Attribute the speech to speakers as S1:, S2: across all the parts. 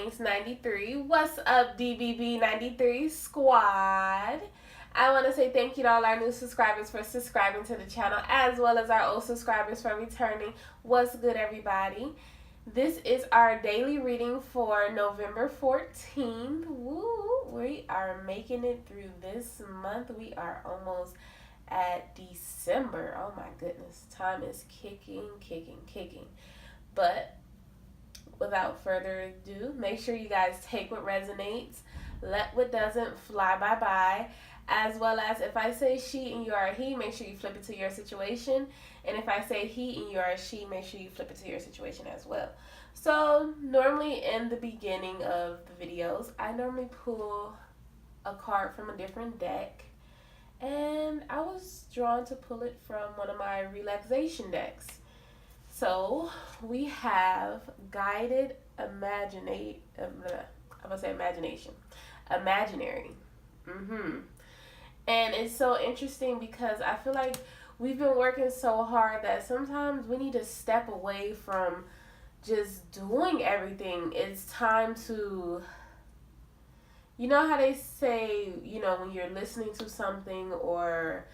S1: Queens 93. What's up, DBB 93 squad? I want to say thank you to all our new subscribers for subscribing to the channel, as well as our old subscribers for returning. What's good, everybody? This is our daily reading for November 14th. Woo! We are making it through this month. We are almost at December. Oh my goodness. Time is kicking. But without further ado, make sure you guys take what resonates, let what doesn't fly bye, as well as if I say she and you are a he, make sure you flip it to your situation. And if I say he and you are a she, make sure you flip it to your situation as well. So normally in the beginning of the videos, I normally pull a card from a different deck. And I was drawn to pull it from one of my relaxation decks. So we have guided imaginary. And it's so interesting because I feel like we've been working so hard that sometimes we need to step away from just doing everything. It's time to, you know how they say, you know, when you're listening to something, or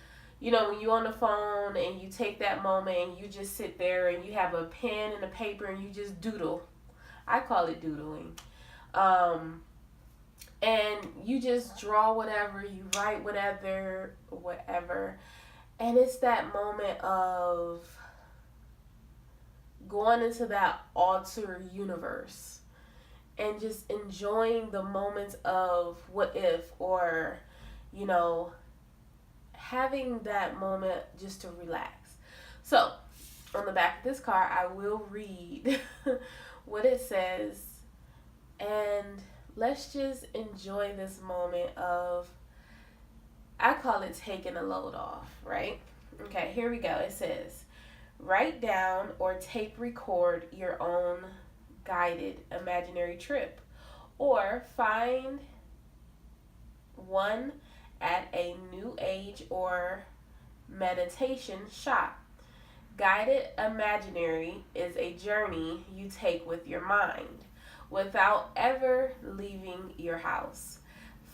S1: you know, when you're on the phone and you take that moment and you just sit there and you have a pen and a paper and you just doodle. I call it doodling. And you just draw whatever, you write whatever. And it's that moment of going into that alter universe and just enjoying the moments of what if, or, you know, having that moment just to relax. So, on the back of this card, I will read what it says, and let's just enjoy this moment of, I call it taking a load off, right? Okay, here we go. It says, write down or tape record your own guided imaginary trip, or find one at a new age or meditation shop. Guided imaginary is a journey you take with your mind without ever leaving your house.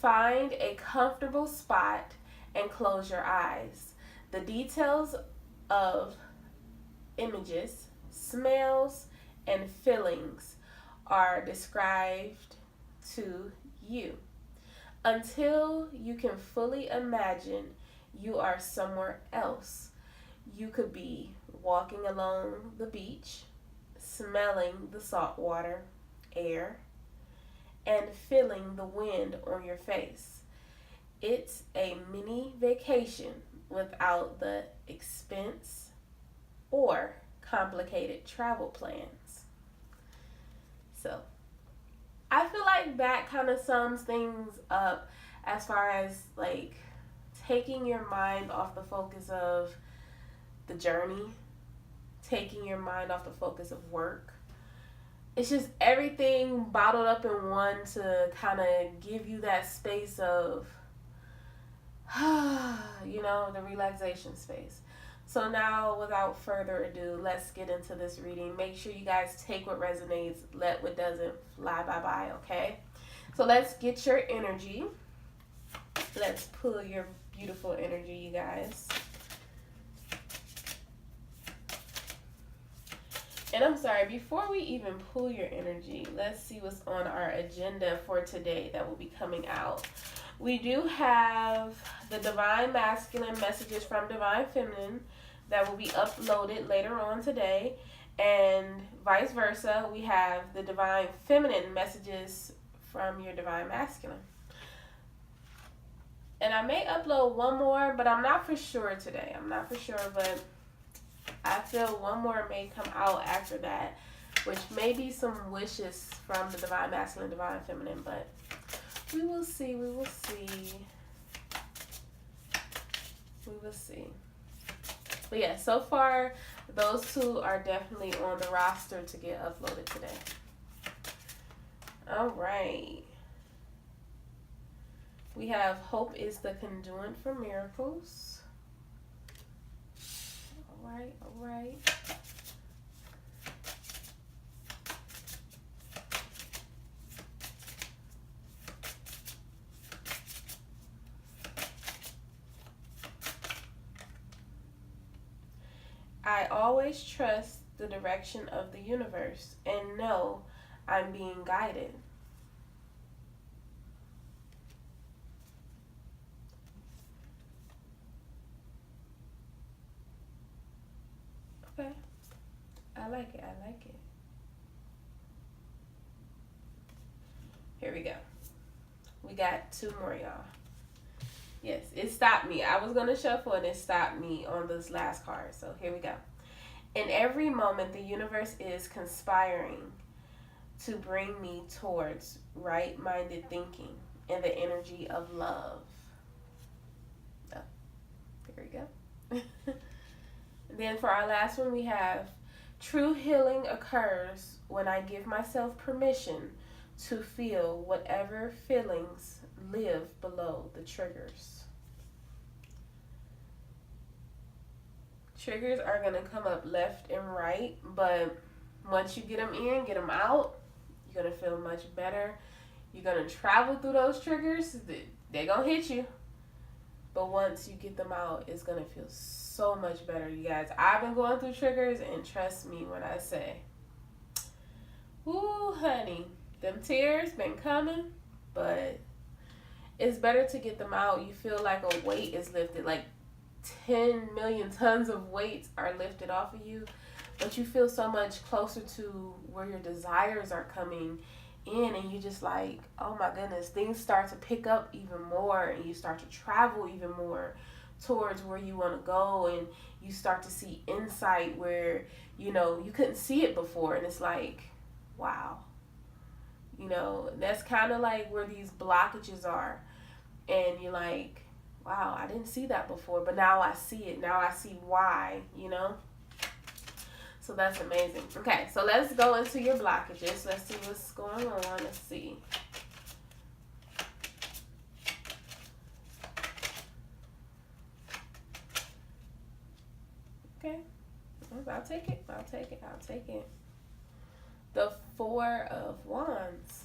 S1: Find a comfortable spot and close your eyes. The details of images, smells, and feelings are described to you. Until you can fully imagine you are somewhere else. You could be walking along the beach, smelling the saltwater air, and feeling the wind on your face. It's a mini vacation without the expense or complicated travel plans. So, I feel like that kind of sums things up as far as like taking your mind off the focus of the journey, taking your mind off the focus of work. It's just everything bottled up in one to kind of give you that space of, you know, the relaxation space. So now, without further ado, let's get into this reading. Make sure you guys take what resonates, let what doesn't fly bye, okay? So let's get your energy. Let's pull your beautiful energy, you guys. And I'm sorry, before we even pull your energy, let's see what's on our agenda for today that will be coming out. We do have the Divine Masculine messages from Divine Feminine that will be uploaded later on today, and vice versa. We have the Divine Feminine messages from your Divine Masculine. And I may upload one more, but I'm not for sure today. But I feel one more may come out after that, which may be some wishes from the Divine Masculine, Divine Feminine, but we will see. But yeah, so far, those two are definitely on the roster to get uploaded today. All right. We have hope is the conduit for miracles. All right. I always trust the direction of the universe and know I'm being guided. Okay. I like it. I like it. Here we go. We got 2 more, y'all. Yes, it stopped me. I was going to shuffle and it stopped me on this last card. So here we go. In every moment, the universe is conspiring to bring me towards right-minded thinking and the energy of love. Oh, there we go. Then for our last one, we have true healing occurs when I give myself permission to feel whatever feelings live below the triggers. Triggers are going to come up left and right, but once you get them in, get them out, you're going to feel much better. You're going to travel through those triggers. They're going to hit you. But once you get them out, it's going to feel so much better, you guys. I've been going through triggers, and trust me when I say, woo, honey, them tears been coming, but it's better to get them out. You feel like a weight is lifted, like 10 million tons of weights are lifted off of you, but you feel so much closer to where your desires are coming in, and you just like, oh my goodness, things start to pick up even more, and you start to travel even more towards where you want to go, and you start to see insight where, you know, you couldn't see it before, and it's like, wow, you know, that's kind of like where these blockages are, and you're like, wow, I didn't see that before, but now I see it. Now I see why, you know? So that's amazing. Okay, so let's go into your blockages. Let's see what's going on. Let's see. Okay. I'll take it. I'll take it. I'll take it. The 4 of Wands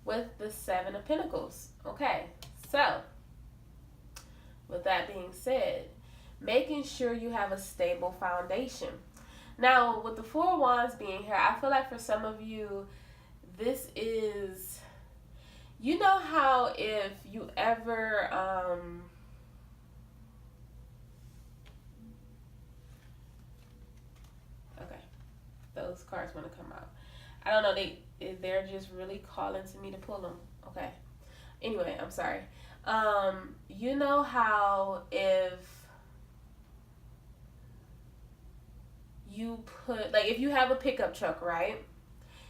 S1: with the 7 of Pentacles. Okay, so with that being said, making sure you have a stable foundation. Now, with the 4 of Wands being here, I feel like for some of you, this is, you know how if you ever, okay, those cards want to come out. I don't know, they're just really calling to me to pull them. Okay. Anyway, I'm sorry. You know how if you put, like if you have a pickup truck, right?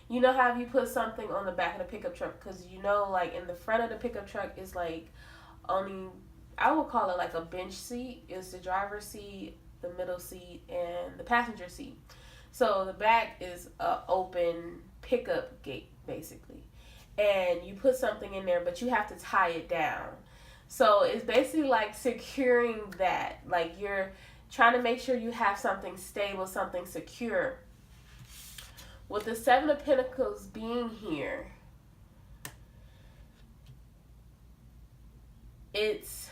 S1: You know how if you put something on the back of the pickup truck, because you know, like in the front of the pickup truck is like only, I would call it like a bench seat. It's the driver's seat, the middle seat, and the passenger seat. So the back is a open pickup gate, basically. And you put something in there, but you have to tie it down. So it's basically like securing that. Like you're trying to make sure you have something stable, something secure. With the 7 of Pentacles being here, it's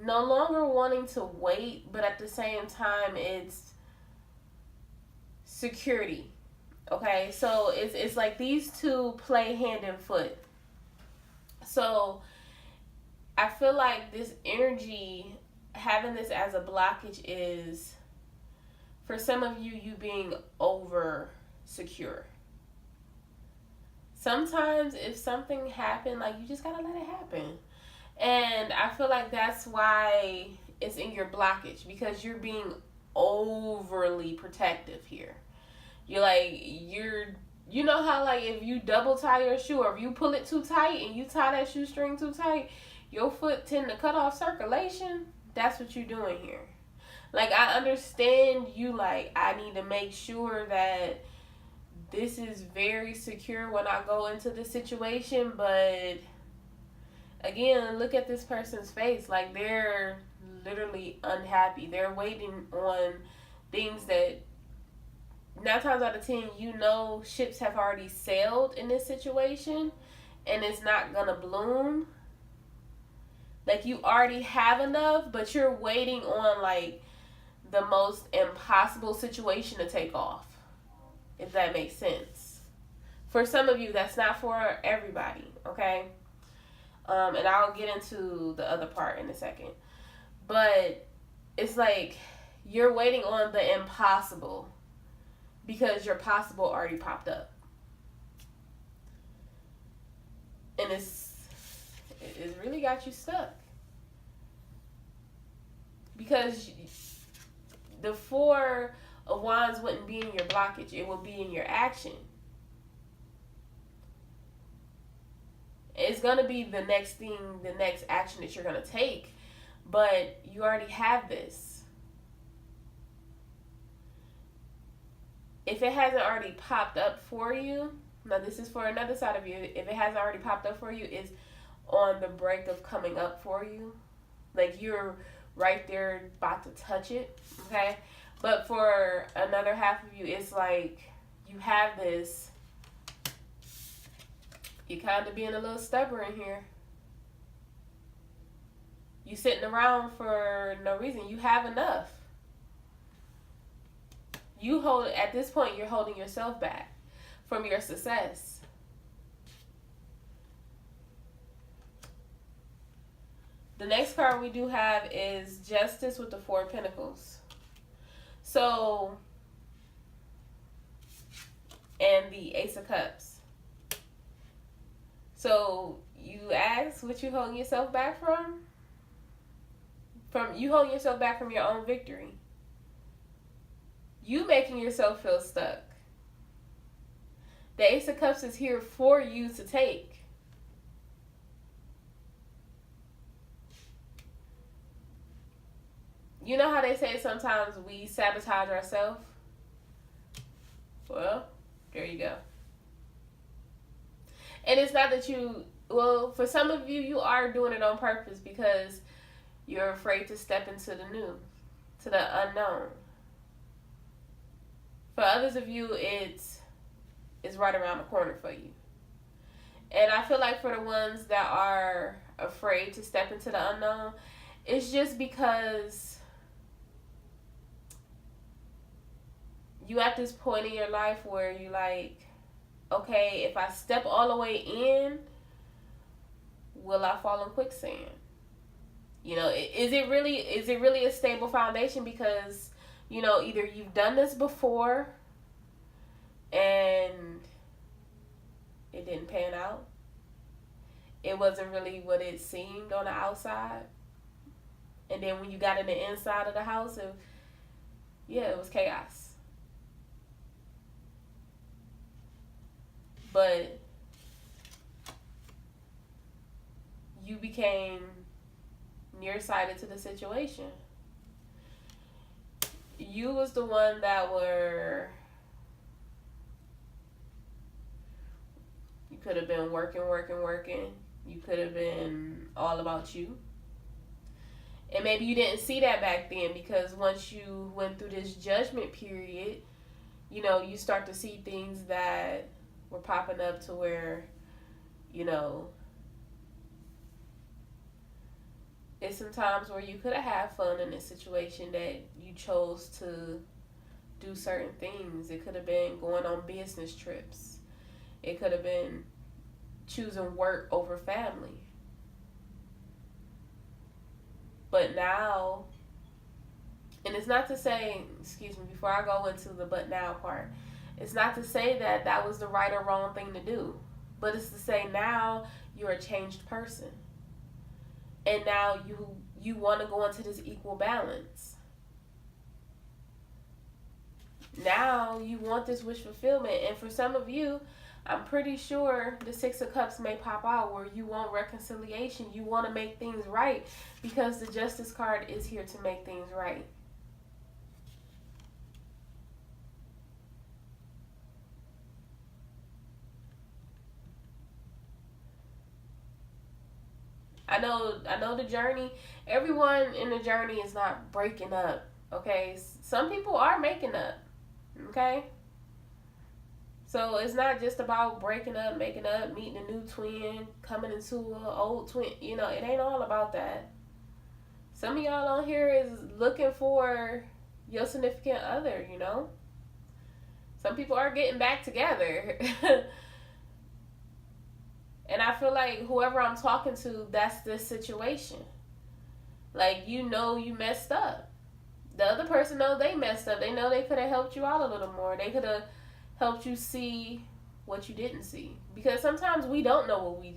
S1: no longer wanting to wait, but at the same time, it's security. Okay, so it's like these two play hand in foot. So I feel like this energy, having this as a blockage, is for some of you, you being over secure. Sometimes if something happened, like you just gotta let it happen. And I feel like that's why it's in your blockage, because you're being overly protective here. You're like, you know how like if you double tie your shoe, or if you pull it too tight and you tie that shoestring too tight, your foot tend to cut off circulation. That's what you're doing here. Like, I understand you, like, I need to make sure that this is very secure when I go into the situation, but again, look at this person's face. Like, they're literally unhappy. They're waiting on things that 9 times out of 10, you know, ships have already sailed in this situation, and it's not gonna bloom. Like, you already have enough, but you're waiting on, like, the most impossible situation to take off. If that makes sense. For some of you, that's not for everybody, okay? And I'll get into the other part in a second. But it's like you're waiting on the impossible because your possible already popped up. And it's really got you stuck. Because the Four of Wands wouldn't be in your blockage. It would be in your action. It's going to be the next thing, the next action that you're going to take. But you already have this. If it hasn't already popped up for you, now this is for another side of you. If it hasn't already popped up for you, it's on the brink of coming up for you. Like, you're right there about to touch it, okay? But for another half of you, it's like you have this. You're kind of being a little stubborn here. You sitting around for no reason. You have enough. At this point, you're holding yourself back from your success. The next card we do have is Justice with the Four of Pentacles. So, and the Ace of Cups. So, you ask what you holding yourself back from? You holding yourself back from your own victory. You making yourself feel stuck. The Ace of Cups is here for you to take. You know how they say sometimes we sabotage ourselves? Well, there you go. And it's not that for some of you, you are doing it on purpose because you're afraid to step into the new, to the unknown. For others of you, it's right around the corner for you. And I feel like for the ones that are afraid to step into the unknown, it's just because you at this point in your life where you like, okay, if I step all the way in, will I fall in quicksand? You know, is it really a stable foundation? Because, you know, either you've done this before and it didn't pan out. It wasn't really what it seemed on the outside. And then when you got in the inside of the house, it was chaos. But you became nearsighted to the situation. You was the one that you could have been working. You could have been all about you. And maybe you didn't see that back then because once you went through this judgment period, you know, you start to see things that were popping up to where, you know, it's some times where you could have had fun in a situation that you chose to do certain things. It could have been going on business trips. It could have been choosing work over family. But now, and it's not to say, before I go into the but now part, it's not to say that that was the right or wrong thing to do. But it's to say now you're a changed person. And now you want to go into this equal balance. Now you want this wish fulfillment. And for some of you, I'm pretty sure the Six of Cups may pop out where you want reconciliation. You want to make things right because the Justice card is here to make things right. I know the journey. Everyone in the journey is not breaking up, okay? Some people are making up, okay? So it's not just about breaking up, making up, meeting a new twin, coming into an old twin. You know, it ain't all about that. Some of y'all on here is looking for your significant other, you know. Some people are getting back together. And I feel like whoever I'm talking to, that's the situation. Like, you know you messed up. The other person know they messed up. They know they could have helped you out a little more. They could have helped you see what you didn't see. Because sometimes we don't know what we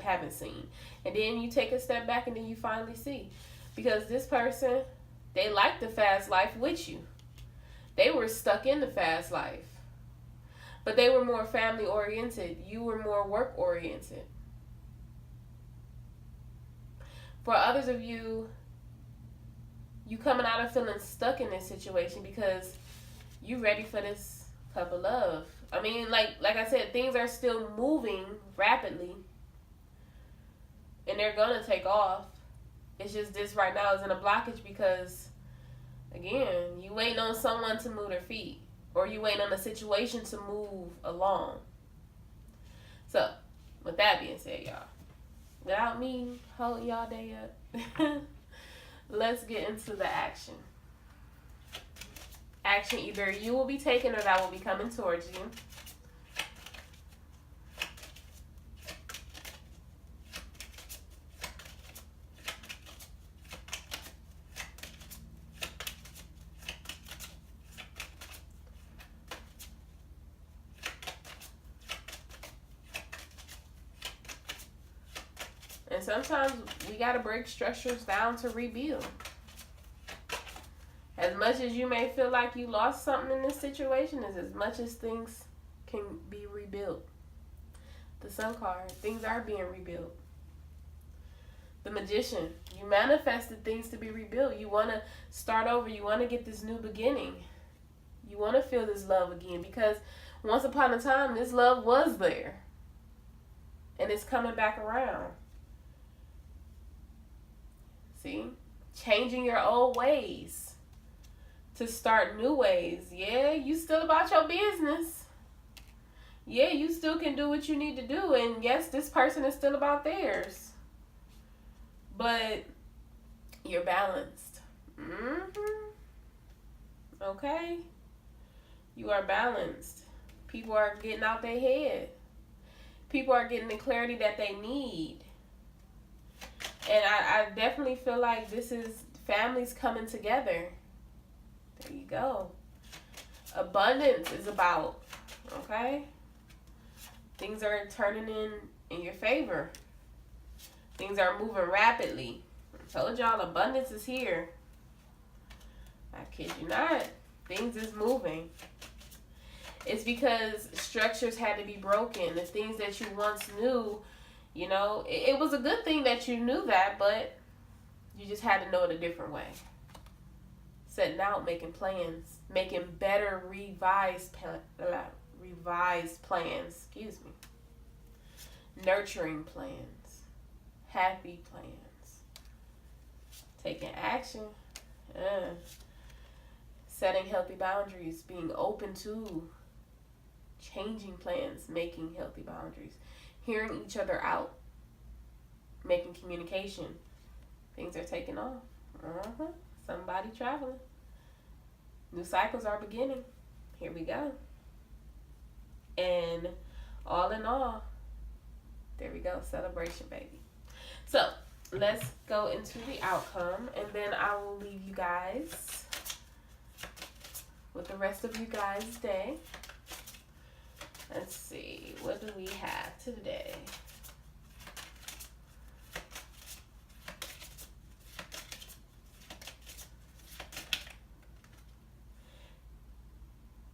S1: haven't seen. And then you take a step back and then you finally see. Because this person, they liked the fast life with you. They were stuck in the fast life. But they were more family oriented. You were more work oriented. For others of you, you coming out of feeling stuck in this situation because you ready for this cup of love. I mean, like I said, things are still moving rapidly. And they're going to take off. It's just this right now is in a blockage because, again, you waiting on someone to move their feet. Or you waiting on a situation to move along. So, with that being said, y'all, without me holding y'all day up, let's get into the action. Action either you will be taking or that will be coming towards you. And sometimes we got to break structures down to rebuild. As much as you may feel like you lost something in this situation, is as much as things can be rebuilt. The Sun card, things are being rebuilt. The Magician, you manifested things to be rebuilt. You want to start over. You want to get this new beginning. You want to feel this love again because once upon a time, this love was there. And it's coming back around. See? Changing your old ways to start new ways. Yeah, you still about your business. Yeah, you still can do what you need to do. And yes, this person is still about theirs. But you're balanced. Okay? You are balanced. People are getting out their head. People are getting the clarity that they need. And I definitely feel like this is families coming together. There you go. Abundance is about, okay? Things are turning in your favor. Things are moving rapidly. I told y'all abundance is here. I kid you not. Things is moving. It's because structures had to be broken. The things that you once knew, you know, it was a good thing that you knew that, but you just had to know it a different way. Setting out, making plans, making better revised plans, excuse me. Nurturing plans, happy plans, taking action, setting healthy boundaries, being open to changing plans, making healthy boundaries, hearing each other out, making communication. Things are taking off. Somebody traveling. New cycles are beginning. Here we go. And all in all, there we go. Celebration, baby. So, let's go into the outcome. And then I will leave you guys with the rest of you guys' day. Let's see. What do we have today?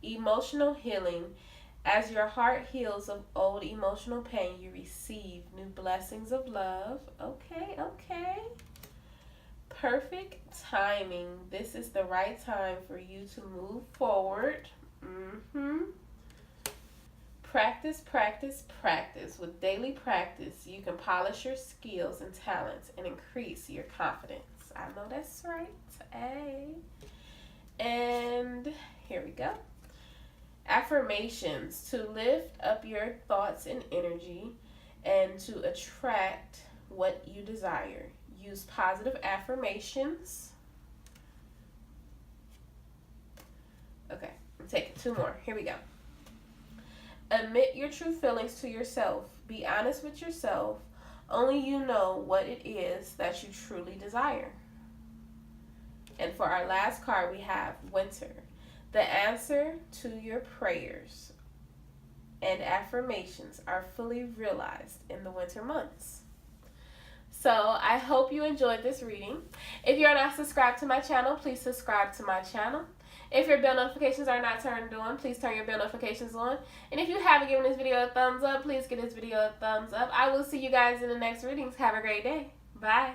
S1: Emotional healing. As your heart heals of old emotional pain, you receive new blessings of love. Okay. Perfect timing. This is the right time for you to move forward. Practice. With daily practice, you can polish your skills and talents and increase your confidence. I know that's right. Hey. And here we go. Affirmations: to lift up your thoughts and energy and to attract what you desire. Use positive affirmations. Okay, I'm taking 2 more. Here we go. Admit your true feelings to yourself. Be honest with yourself. Only you know what it is that you truly desire. And for our last card, we have Winter. The answer to your prayers and affirmations are fully realized in the winter months. So I hope you enjoyed this reading. If you're not subscribed to my channel, please subscribe to my channel. If your bell notifications are not turned on, please turn your bell notifications on. And if you haven't given this video a thumbs up, please give this video a thumbs up. I will see you guys in the next readings. Have a great day. Bye.